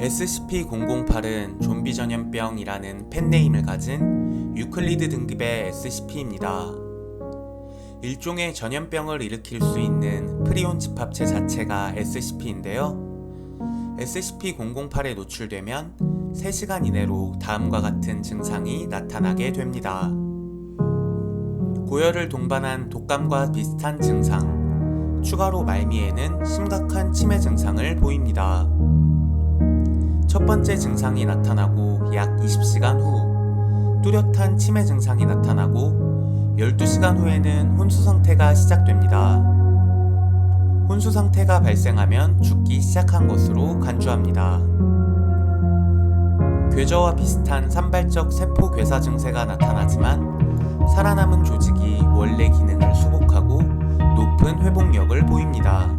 SCP-008은 좀비 전염병이라는 펜네임을 가진 유클리드 등급의 SCP입니다. 일종의 전염병을 일으킬 수 있는 프리온 집합체 자체가 SCP인데요. SCP-008에 노출되면 3시간 이내로 다음과 같은 증상이 나타나게 됩니다. 고열을 동반한 독감과 비슷한 증상, 추가로 말미에는 심각한 치매 증상을 보입니다. 첫 번째 증상이 나타나고 약 20시간 후 뚜렷한 치매 증상이 나타나고 12시간 후에는 혼수 상태가 시작됩니다. 혼수 상태가 발생하면 죽기 시작한 것으로 간주합니다. 궤저와 비슷한 산발적 세포 괴사 증세가 나타나지만 살아남은 조직이 원래 기능을 수복하고 높은 회복력을 보입니다.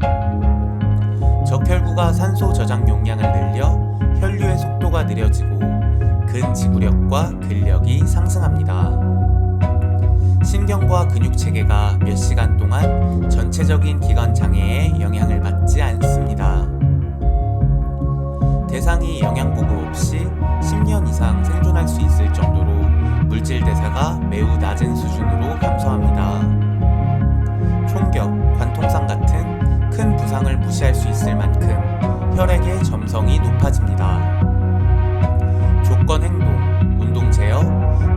적혈구가 산소 저장 용량을 늘려 혈류의 속도가 느려지고 근지구력과 근력이 상승합니다. 신경과 근육 체계가 몇 시간 동안 전체적인 기관 장애에 영향을 받지 않습니다. 대상이 영양 보급 없이 10년 이상 생존할 수 있을 정도로 물질 대사가 매우 낮은 수준으로 감소합니다. 총격, 관통상 같은 큰 부상을 무시할 수 있을 만큼 혈액의 점성이 높아집니다. 조건 행동, 운동 제어,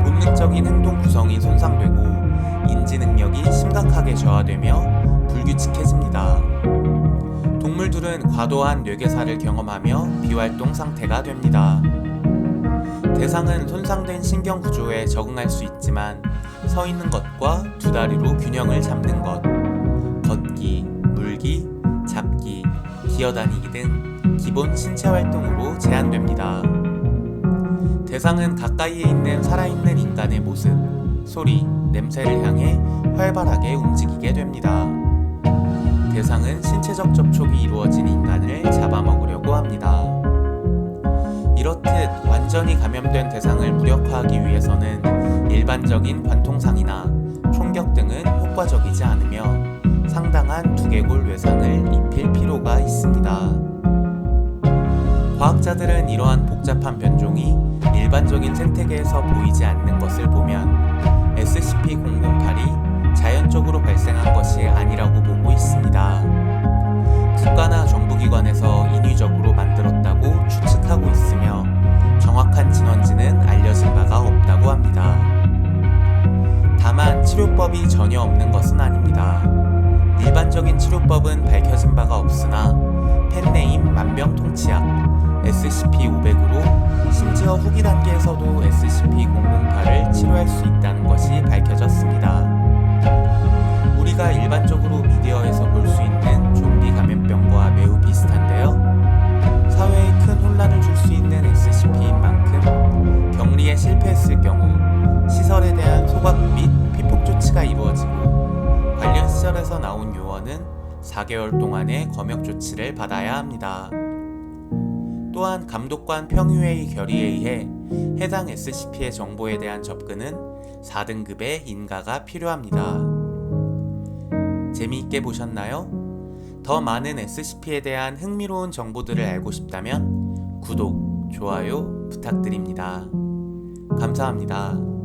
본능적인 행동 구성이 손상되고 인지 능력이 심각하게 저하되며 불규칙해집니다. 동물들은 과도한 뇌괴사를 경험하며 비활동 상태가 됩니다. 대상은 손상된 신경 구조에 적응할 수 있지만 서 있는 것과 두 다리로 균형을 잡는 것, 걷기, 물기, 잡기, 기어다니기 등 기본 신체 활동으로 제한됩니다. 대상은 가까이에 있는 살아있는 인간의 모습, 소리, 냄새를 향해 활발하게 움직이게 됩니다. 대상은 신체적 접촉이 이루어진 인간을 잡아먹으려고 합니다. 이렇듯 완전히 감염된 대상을 무력화하기 위해서는 일반적인 관통상이나 총격 등은 효과적이지 않으며 상당한 두개골 외상을 입힐 필요가 있습니다. 과학자들은 이러한 복잡한 변종이 일반적인 생태계에서 보이지 않는 것을 보면 SCP-008이 자연적으로 발생한 것이 아니라고 보고 있습니다. 국가나 정부기관에서 인위적으로 만들었다고 추측하고 있으며 정확한 진원지는 알려진 바가 없다고 합니다. 다만 치료법이 전혀 없는 것은 아닙니다. 일반적인 치료법은 밝혀진 바가 없으나 펜네임 만병통치약 SCP-500으로 심지어 후기 단계에서도 SCP-008을 치료할 수 있다는 것이 밝혀졌습니다. 우리가 일반적으로 미디어에서 볼 수 있는 좀비 감염병과 매우 비슷한데요. 사회에 큰 혼란을 줄 수 있는 SCP인 만큼 격리에 실패했을 경우 시설에 대한 소각 및 피폭 조치가 이루어지고 관련 시설에서 나온 요원은 4개월 동안의 검역 조치를 받아야 합니다. 또한 감독관 평의회의 결의에 의해 해당 SCP의 정보에 대한 접근은 4등급의 인가가 필요합니다. 재미있게 보셨나요? 더 많은 SCP에 대한 흥미로운 정보들을 알고 싶다면 구독, 좋아요 부탁드립니다. 감사합니다.